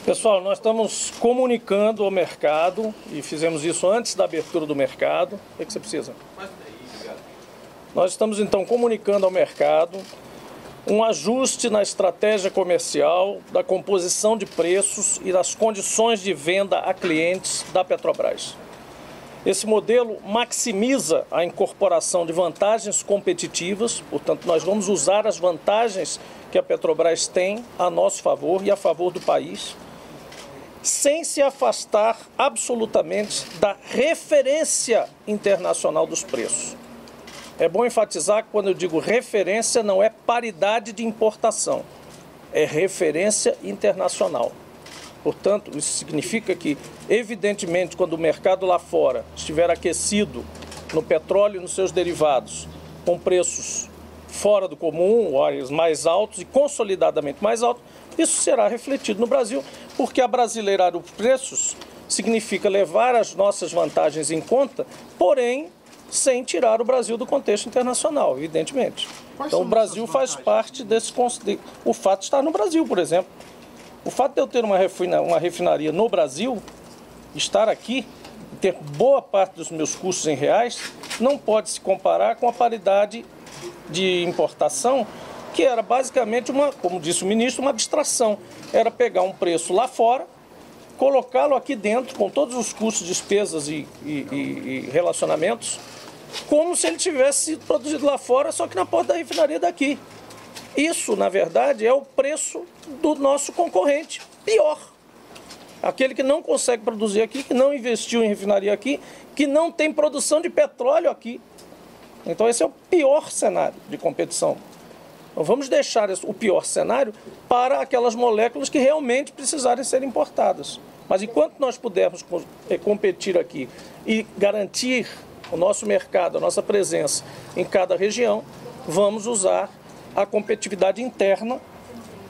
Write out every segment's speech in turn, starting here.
Pessoal, nós estamos comunicando ao mercado, e fizemos isso antes da abertura do mercado. O que você precisa? Nós estamos, então, comunicando ao mercado um ajuste na estratégia comercial, da composição de preços e das condições de venda a clientes da Petrobras. Esse modelo maximiza a incorporação de vantagens competitivas, portanto, nós vamos usar as vantagens que a Petrobras tem a nosso favor e a favor do país, sem se afastar absolutamente da referência internacional dos preços. É bom enfatizar que quando eu digo referência não é paridade de importação, é referência internacional. Portanto, isso significa que, evidentemente, quando o mercado lá fora estiver aquecido no petróleo e nos seus derivados, com preços fora do comum, horários mais altos e consolidadamente mais altos, isso será refletido no Brasil, porque abrasileirar os preços significa levar as nossas vantagens em conta, porém, sem tirar o Brasil do contexto internacional, evidentemente. Então, o Brasil faz parte desse... O fato de estar no Brasil, por exemplo. O fato de eu ter uma refinaria no Brasil, estar aqui, ter boa parte dos meus custos em reais, não pode se comparar com a paridade de importação, que era basicamente como disse o ministro, uma abstração. Era pegar um preço lá fora, colocá-lo aqui dentro, com todos os custos, despesas e relacionamentos, como se ele tivesse sido produzido lá fora, só que na porta da refinaria daqui. Isso, na verdade, é o preço do nosso concorrente. Pior. Aquele que não consegue produzir aqui, que não investiu em refinaria aqui, que não tem produção de petróleo aqui. Então esse é o pior cenário de competição. Então vamos deixar o pior cenário para aquelas moléculas que realmente precisarem ser importadas. Mas enquanto nós pudermos competir aqui e garantir o nosso mercado, a nossa presença em cada região, vamos usar a competitividade interna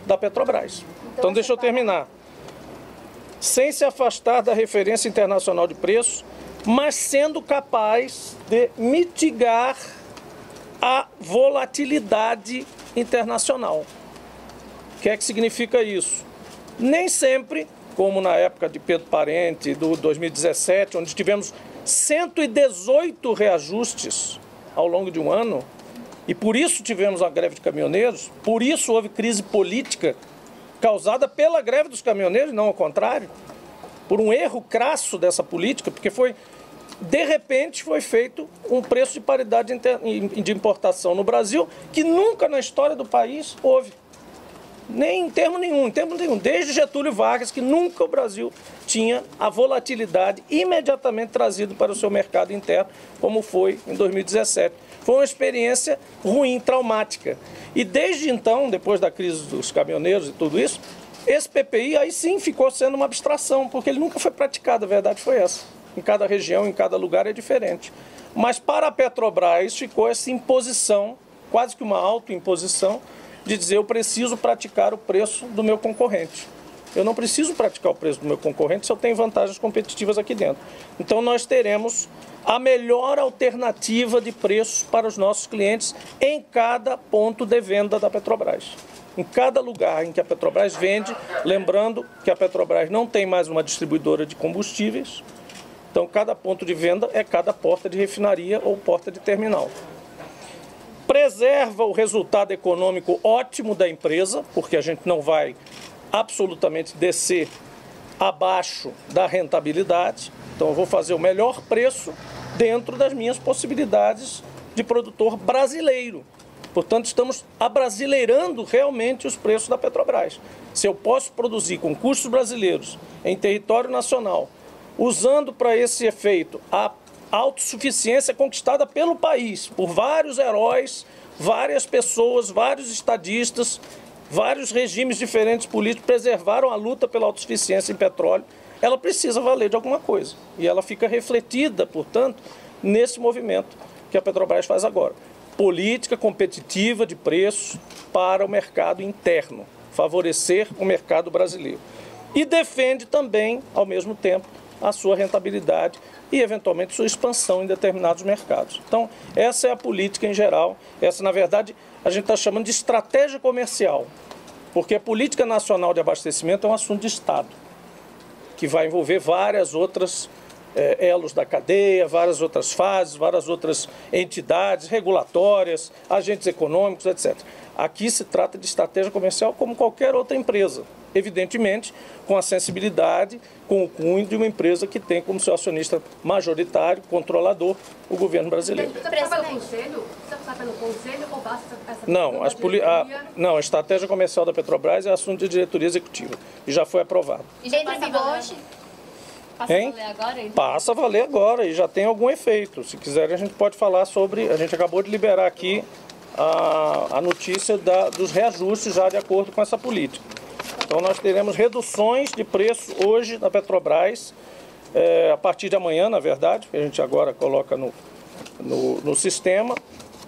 da Petrobras. Então deixa eu terminar. Sem se afastar da referência internacional de preços, mas sendo capaz de mitigar a volatilidade internacional. O que é que significa isso? Nem sempre, como na época de Pedro Parente, do 2017, onde tivemos 118 reajustes ao longo de um ano, e por isso tivemos a greve de caminhoneiros, por isso houve crise política causada pela greve dos caminhoneiros, não ao contrário, por um erro crasso dessa política, porque de repente foi feito um preço de paridade de importação no Brasil que nunca na história do país houve. Nem em termo nenhum, desde Getúlio Vargas, que nunca o Brasil tinha a volatilidade imediatamente trazida para o seu mercado interno, como foi em 2017. Foi uma experiência ruim, traumática. E desde então, depois da crise dos caminhoneiros e tudo isso, esse PPI aí sim ficou sendo uma abstração, porque ele nunca foi praticado, a verdade foi essa. Em cada região, em cada lugar é diferente. Mas para a Petrobras ficou essa imposição, quase que uma autoimposição, de dizer eu preciso praticar o preço do meu concorrente. Eu não preciso praticar o preço do meu concorrente se eu tenho vantagens competitivas aqui dentro. Então nós teremos a melhor alternativa de preços para os nossos clientes em cada ponto de venda da Petrobras. Em cada lugar em que a Petrobras vende, lembrando que a Petrobras não tem mais uma distribuidora de combustíveis, então cada ponto de venda é cada porta de refinaria ou porta de terminal. Preserva o resultado econômico ótimo da empresa, porque a gente não vai absolutamente descer abaixo da rentabilidade. Então eu vou fazer o melhor preço dentro das minhas possibilidades de produtor brasileiro. Portanto, estamos abrasileirando realmente os preços da Petrobras. Se eu posso produzir com custos brasileiros em território nacional, usando para esse efeito a autossuficiência conquistada pelo país, por vários heróis, várias pessoas, vários estadistas, vários regimes diferentes políticos preservaram a luta pela autossuficiência em petróleo, ela precisa valer de alguma coisa. E ela fica refletida, portanto, nesse movimento que a Petrobras faz agora. Política competitiva de preços para o mercado interno, favorecer o mercado brasileiro. E defende também, ao mesmo tempo, a sua rentabilidade e, eventualmente, sua expansão em determinados mercados. Então, essa é a política em geral. Essa, na verdade, a gente está chamando de estratégia comercial, porque a política nacional de abastecimento é um assunto de Estado. que vai envolver várias outras elos da cadeia, várias outras fases, várias outras entidades regulatórias, agentes econômicos, etc. Aqui se trata de estratégia comercial como qualquer outra empresa, evidentemente com a sensibilidade, com o cunho de uma empresa que tem como seu acionista majoritário, controlador, o governo brasileiro. Você precisa pelo conselho ou basta essa Não, a estratégia comercial da Petrobras é assunto de diretoria executiva e já foi aprovado. E já entra em vigor hoje? Passa a valer agora? Passa a valer agora e já tem algum efeito. Se quiser, a gente pode falar sobre... A gente acabou de liberar aqui a notícia dos reajustes já de acordo com essa política. Então, nós teremos reduções de preço hoje na Petrobras, a partir de amanhã, na verdade, que a gente agora coloca no sistema.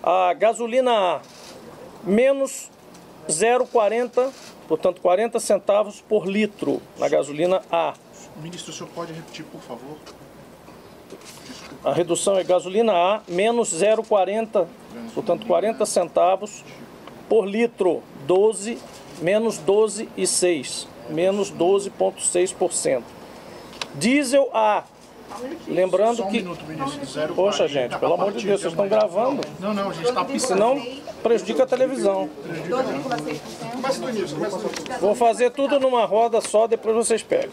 A gasolina A, menos 0,40, portanto, 40 centavos por litro na gasolina A. Ministro, o senhor pode repetir, por favor? A redução é gasolina A, menos 0,40, portanto, 40 centavos por litro, menos 12,6, menos 12,6%. Diesel A, lembrando que... Só um minuto, ministro. Poxa, gente, pelo amor de Deus, vocês estão gravando? Não, a gente está pisando. Senão prejudica a televisão. 12,6%. Vou fazer tudo numa roda só, depois vocês pegam.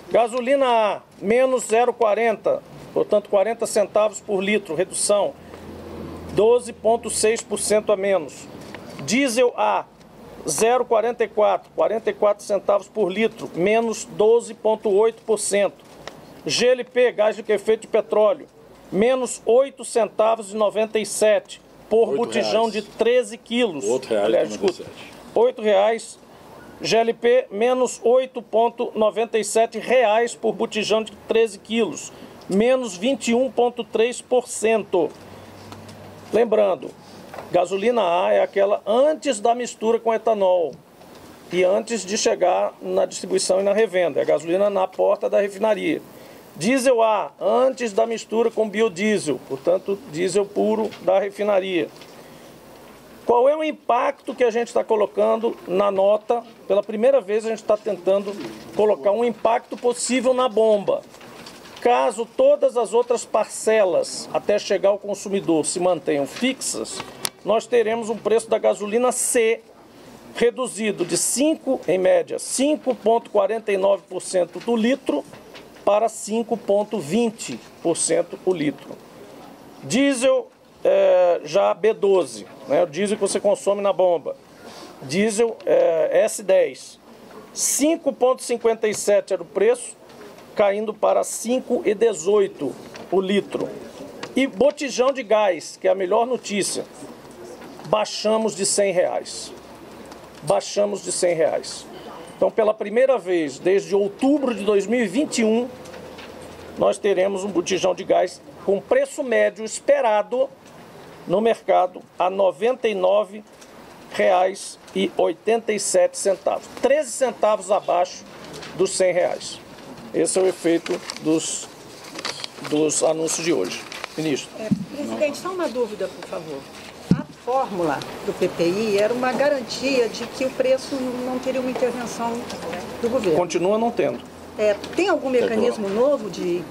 Gasolina A, menos 0,40, portanto 40 centavos por litro, redução, 12,6% a menos. Diesel A, 0,44, 44 centavos por litro, menos 12,8%. GLP, gás de efeito de petróleo, menos 8 centavos e 97 por botijão de 13 quilos. Aliás, desculpa, R$8. GLP, menos 8,97 reais por botijão de 13 quilos, menos 21,3%. Lembrando, gasolina A é aquela antes da mistura com etanol e antes de chegar na distribuição e na revenda, é a gasolina na porta da refinaria. Diesel A, antes da mistura com biodiesel, portanto, diesel puro da refinaria. Qual é o impacto que a gente está colocando na nota? Pela primeira vez a gente está tentando colocar um impacto possível na bomba. Caso todas as outras parcelas até chegar ao consumidor se mantenham fixas, nós teremos um preço da gasolina C reduzido de 5, em média, 5,49% do litro para 5,20% o litro. Diesel já B12, né, o diesel que você consome na bomba. Diesel S10, 5,57 era o preço, caindo para 5,18 o litro. E botijão de gás, que é a melhor notícia, baixamos de R$100. Baixamos de R$100. Então, pela primeira vez, desde outubro de 2021, nós teremos um botijão de gás com preço médio esperado no mercado a R$ 99,87, 13 centavos abaixo dos R$100. Esse é o efeito dos anúncios de hoje. Ministro. Presidente, só uma dúvida, por favor. A fórmula do PPI era uma garantia de que o preço não teria uma intervenção do governo. Continua não tendo. Tem algum mecanismo novo que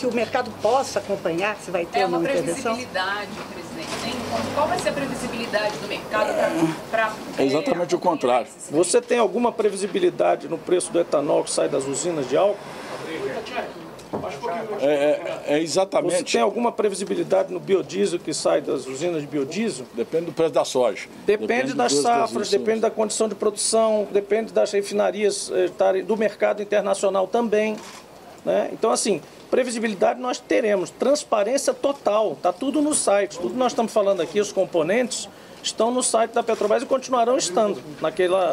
o mercado possa acompanhar se vai ter uma intervenção? É uma previsibilidade, presidente. Qual vai ser a previsibilidade do mercado para... É exatamente o contrário. Você tem alguma previsibilidade no preço do etanol que sai das usinas de álcool? É exatamente. Você tem alguma previsibilidade no biodiesel que sai das usinas de biodiesel? Depende do preço da soja. Depende das safras, depende da condição de produção, depende das refinarias do mercado internacional também. Né? Então, assim, previsibilidade nós teremos, transparência total, está tudo no site. Tudo que nós estamos falando aqui, os componentes, estão no site da Petrobras e continuarão estando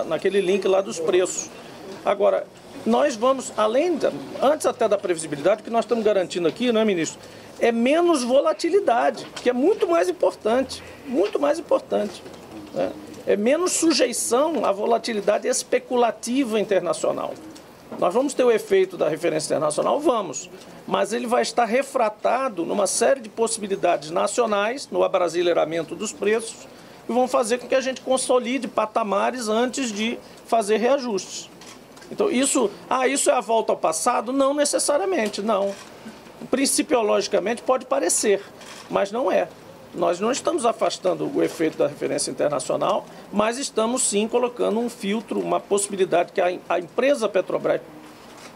naquele link lá dos preços. Agora, nós vamos, antes até da previsibilidade, o que nós estamos garantindo aqui, né, ministro, é menos volatilidade, que é muito mais importante, né? É menos sujeição à volatilidade especulativa internacional. Nós vamos ter o efeito da referência internacional? Vamos, mas ele vai estar refratado numa série de possibilidades nacionais, no abrasileiramento dos preços, que vão fazer com que a gente consolide patamares antes de fazer reajustes. Então, isso é a volta ao passado? Não necessariamente, não. Principiologicamente pode parecer, mas não é. Nós não estamos afastando o efeito da referência internacional, mas estamos sim colocando um filtro, uma possibilidade que a empresa Petrobras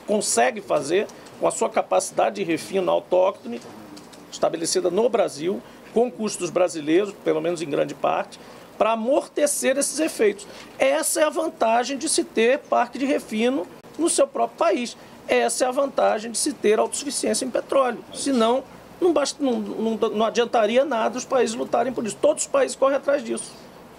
consegue fazer com a sua capacidade de refino autóctone, estabelecida no Brasil, com custos brasileiros, pelo menos em grande parte, para amortecer esses efeitos. Essa é a vantagem de se ter parque de refino no seu próprio país. Essa é a vantagem de se ter autossuficiência em petróleo. Senão, não adiantaria nada os países lutarem por isso. Todos os países correm atrás disso.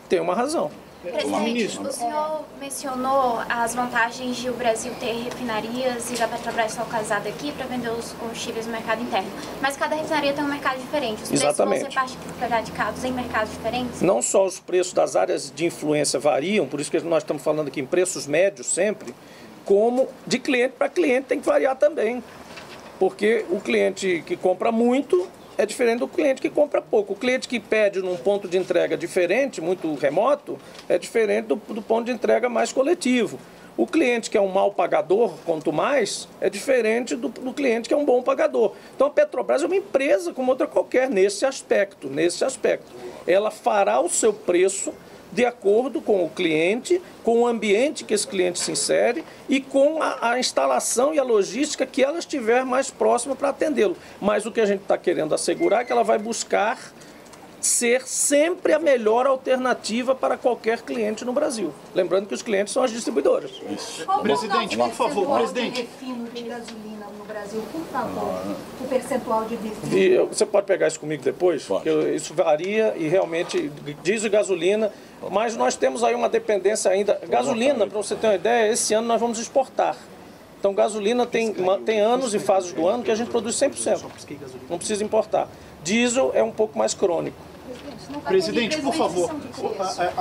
Tem uma razão. Presidente, o senhor mencionou as vantagens de o Brasil ter refinarias e da Petrobras ser localizada aqui para vender os combustíveis no mercado interno. Mas cada refinaria tem um mercado diferente. Os preços vão ser praticados em mercados diferentes? Não só os preços das áreas de influência variam, por isso que nós estamos falando aqui em preços médios sempre, como de cliente para cliente tem que variar também. Porque o cliente que compra muito é diferente do cliente que compra pouco. O cliente que pede num ponto de entrega diferente, muito remoto, é diferente do ponto de entrega mais coletivo. O cliente que é um mau pagador, quanto mais, é diferente do cliente que é um bom pagador. Então a Petrobras é uma empresa como outra qualquer nesse aspecto. Ela fará o seu preço de acordo com o cliente, com o ambiente que esse cliente se insere e com a instalação e a logística que ela estiver mais próxima para atendê-lo. Mas o que a gente está querendo assegurar é que ela vai buscar ser sempre a melhor alternativa para qualquer cliente no Brasil. Lembrando que os clientes são as distribuidoras. Presidente, por favor, presidente. Refino de gasolina no Brasil, por favor, o percentual de refino. Você pode pegar isso comigo depois? Porque isso varia e realmente diesel e gasolina, mas nós temos aí uma dependência ainda. Gasolina, para você ter uma ideia, esse ano nós vamos exportar. Então gasolina tem anos e fases do ano que a gente produz 100%. Não precisa importar. Diesel é um pouco mais crônico. Presidente, por favor,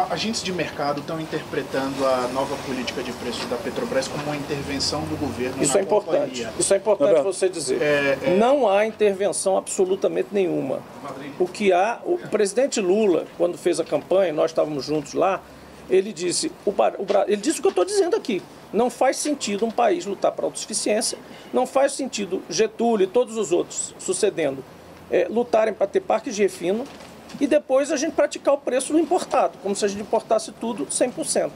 agentes de mercado estão interpretando a nova política de preços da Petrobras como uma intervenção do governo na companhia. Isso é importante você dizer. Não há intervenção absolutamente nenhuma. O que há, o presidente Lula, quando fez a campanha, nós estávamos juntos lá, ele disse o que eu estou dizendo aqui. Não faz sentido um país lutar para a autossuficiência, não faz sentido Getúlio e todos os outros sucedendo lutarem para ter parques de refino e depois a gente praticar o preço do importado, como se a gente importasse tudo 100%.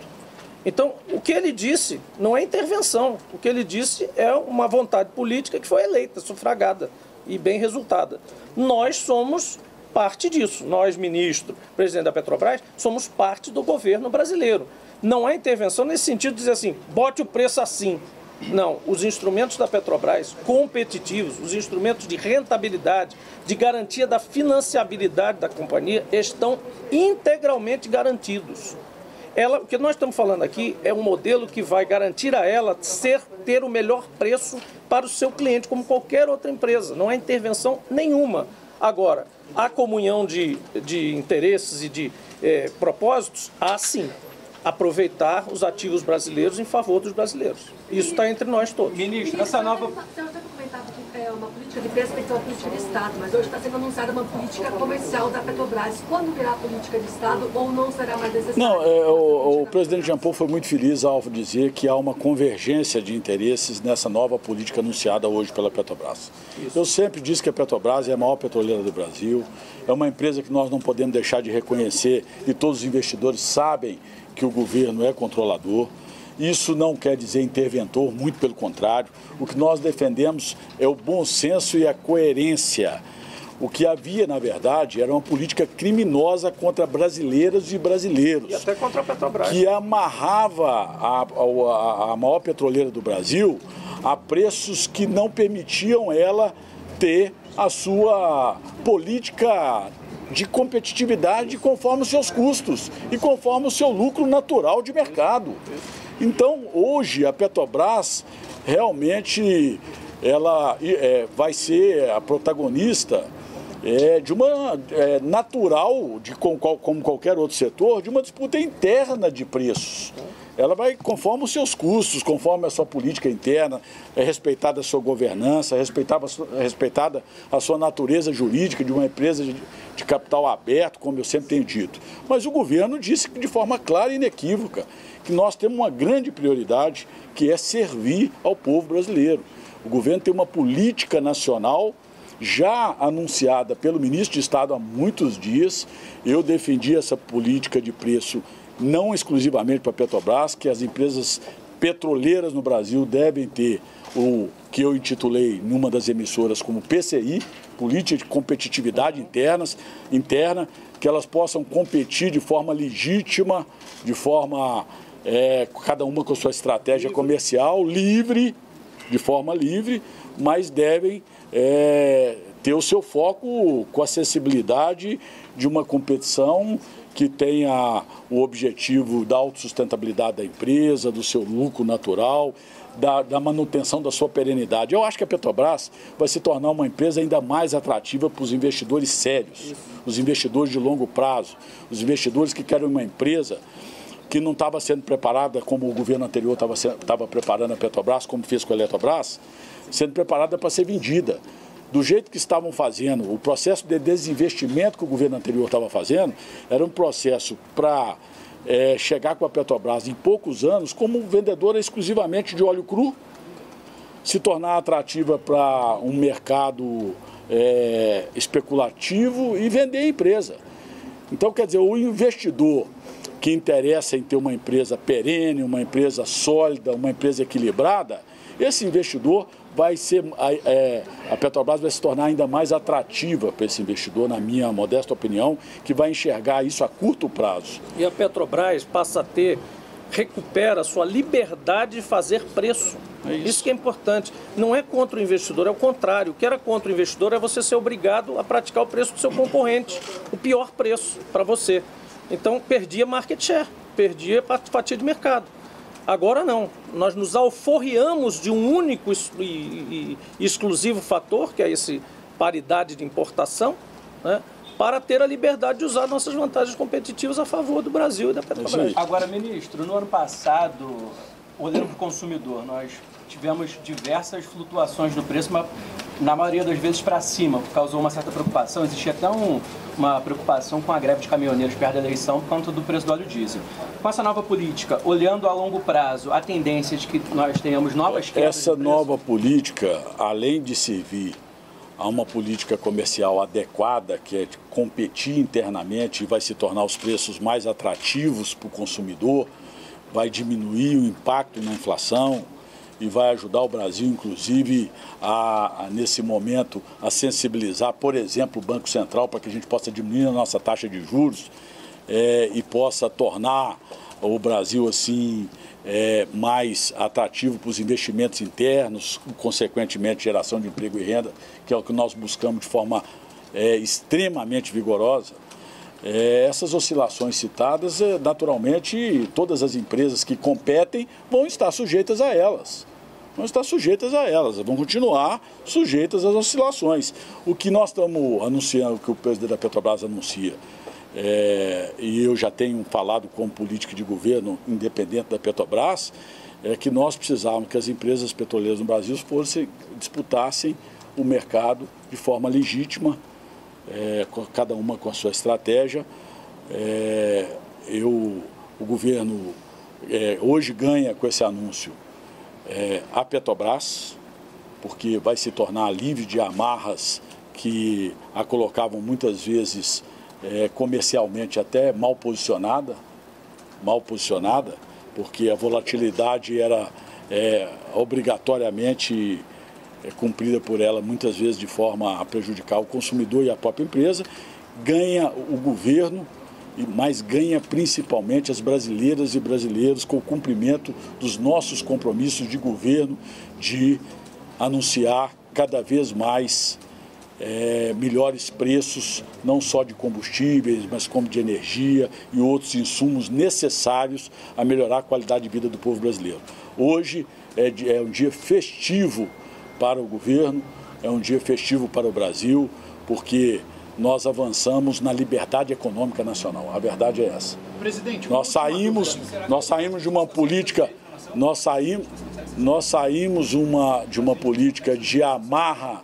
Então, o que ele disse não é intervenção, o que ele disse é uma vontade política que foi eleita, sufragada e bem resultada. Nós somos parte disso, nós, ministro, presidente da Petrobras, somos parte do governo brasileiro. Não há intervenção nesse sentido de dizer assim, bote o preço assim. Não, os instrumentos da Petrobras competitivos, os instrumentos de rentabilidade, de garantia da financiabilidade da companhia estão integralmente garantidos. O que nós estamos falando aqui é um modelo que vai garantir a ela ter o melhor preço para o seu cliente, como qualquer outra empresa. Não há intervenção nenhuma. Agora, a comunhão de interesses e de propósitos, há sim. Aproveitar os ativos brasileiros em favor dos brasileiros. Isso está entre nós todos. Ministro, essa nova... Você já comentava que é uma política de preço, tem que ser uma política de Estado, mas hoje está sendo anunciada uma política comercial da Petrobras. Quando virá a política de Estado ou não será mais necessário? Não, o presidente Jean Paul foi muito feliz ao dizer que há uma convergência de interesses nessa nova política anunciada hoje pela Petrobras. Isso. Eu sempre disse que a Petrobras é a maior petroleira do Brasil, é uma empresa que nós não podemos deixar de reconhecer e todos os investidores sabem que o governo é controlador. Isso não quer dizer interventor, muito pelo contrário. O que nós defendemos é o bom senso e a coerência. O que havia, na verdade, era uma política criminosa contra brasileiras e brasileiros. E até contra a Petrobras. Que amarrava a maior petroleira do Brasil a preços que não permitiam ela ter a sua política de competitividade conforme os seus custos e conforme o seu lucro natural de mercado. Então, hoje, a Petrobras realmente ela vai ser a protagonista de uma natural, como qualquer outro setor, de uma disputa interna de preços. Ela vai conforme os seus custos, conforme a sua política interna, respeitada a sua governança, respeitada a sua natureza jurídica de uma empresa de capital aberto, como eu sempre tenho dito. Mas o governo disse de forma clara e inequívoca que nós temos uma grande prioridade, que é servir ao povo brasileiro. O governo tem uma política nacional já anunciada pelo ministro de Estado há muitos dias. Eu defendi essa política de preço não exclusivamente para a Petrobras, que as empresas petroleiras no Brasil devem ter o que eu intitulei numa das emissoras como PCI, Política de Competitividade Interna, que elas possam competir de forma legítima, de forma, cada uma com sua estratégia comercial, livre, de forma livre, mas devem ter o seu foco com a acessibilidade de uma competição que tenha o objetivo da autossustentabilidade da empresa, do seu lucro natural, da manutenção da sua perenidade. Eu acho que a Petrobras vai se tornar uma empresa ainda mais atrativa para os investidores sérios, os investidores de longo prazo, os investidores que querem uma empresa que não estava sendo preparada como o governo anterior estava preparando a Petrobras, como fez com a Eletrobras, sendo preparada para ser vendida. Do jeito que estavam fazendo, o processo de desinvestimento que o governo anterior estava fazendo, era um processo para chegar com a Petrobras em poucos anos como vendedora exclusivamente de óleo cru, se tornar atrativa para um mercado especulativo e vender a empresa. Então, quer dizer, o investidor que interessa em ter uma empresa perene, uma empresa sólida, uma empresa equilibrada, esse investidor vai ser, a Petrobras vai se tornar ainda mais atrativa para esse investidor, na minha modesta opinião, que vai enxergar isso a curto prazo. E a Petrobras passa a recupera a sua liberdade de fazer preço. Isso que é importante. Não é contra o investidor, é o contrário. O que era contra o investidor é você ser obrigado a praticar o preço do seu concorrente, o pior preço para você. Então, perdia market share, perdia fatia de mercado. Agora não, nós nos alforriamos de um único e exclusivo fator, que é esse paridade de importação, né, para ter a liberdade de usar nossas vantagens competitivas a favor do Brasil e da Petrobras. Agora, ministro, no ano passado, olhando para o consumidor, nós tivemos diversas flutuações no preço, mas na maioria das vezes para cima, causou uma certa preocupação. Existia até uma preocupação com a greve de caminhoneiros perto da eleição por conta do preço do óleo diesel. Com essa nova política, olhando a longo prazo, a tendência de que nós tenhamos novas quedas. Essa nova política, além de servir a uma política comercial adequada, que é de competir internamente e vai se tornar os preços mais atrativos para o consumidor, vai diminuir o impacto na inflação e vai ajudar o Brasil, inclusive, nesse momento, a sensibilizar, por exemplo, o Banco Central, para que a gente possa diminuir a nossa taxa de juros e possa tornar o Brasil, assim, mais atrativo para os investimentos internos, consequentemente, geração de emprego e renda, que é o que nós buscamos de forma extremamente vigorosa. Essas oscilações citadas, naturalmente, todas as empresas que competem vão estar sujeitas a elas. Vão continuar sujeitas às oscilações. O que nós estamos anunciando, o que o presidente da Petrobras anuncia, e eu já tenho falado como política de governo independente da Petrobras, é que nós precisávamos que as empresas petroleiras no Brasil disputassem o mercado de forma legítima, cada uma com a sua estratégia. O governo hoje ganha com esse anúncio a Petrobras, porque vai se tornar livre de amarras que a colocavam muitas vezes comercialmente até mal posicionada, porque a volatilidade era obrigatoriamente cumprida por ela, muitas vezes de forma a prejudicar o consumidor e a própria empresa. Ganha o governo, mas ganha principalmente as brasileiras e brasileiros com o cumprimento dos nossos compromissos de governo de anunciar cada vez mais melhores preços, não só de combustíveis, mas como de energia e outros insumos necessários a melhorar a qualidade de vida do povo brasileiro. Hoje é um dia festivo para o governo, é um dia festivo para o Brasil, porque nós avançamos na liberdade econômica nacional. A verdade é essa. Presidente, nós saímos de uma política, de uma política de amarra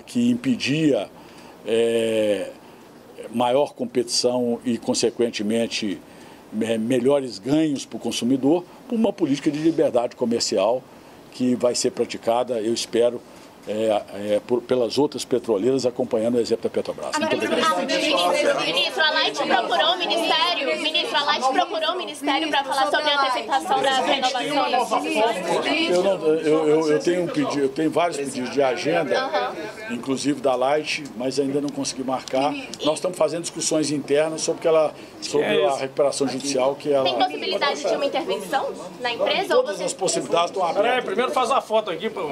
que impedia maior competição e, consequentemente, melhores ganhos para o consumidor, por uma política de liberdade comercial que vai ser praticada, eu espero, pelas outras petroleiras, acompanhando o exemplo da Petrobras. Ministro, a Light procurou o Ministério. Ministro, a Light procurou o Ministério para falar sobre a antecipação das renovações. Eu tenho vários pedidos de agenda, inclusive da Light, mas ainda não consegui marcar. Nós estamos fazendo discussões internas sobre a recuperação judicial que ela... Tem possibilidade de uma intervenção na empresa? Todas as possibilidades estão abertas. Peraí, primeiro faz uma foto aqui, pô.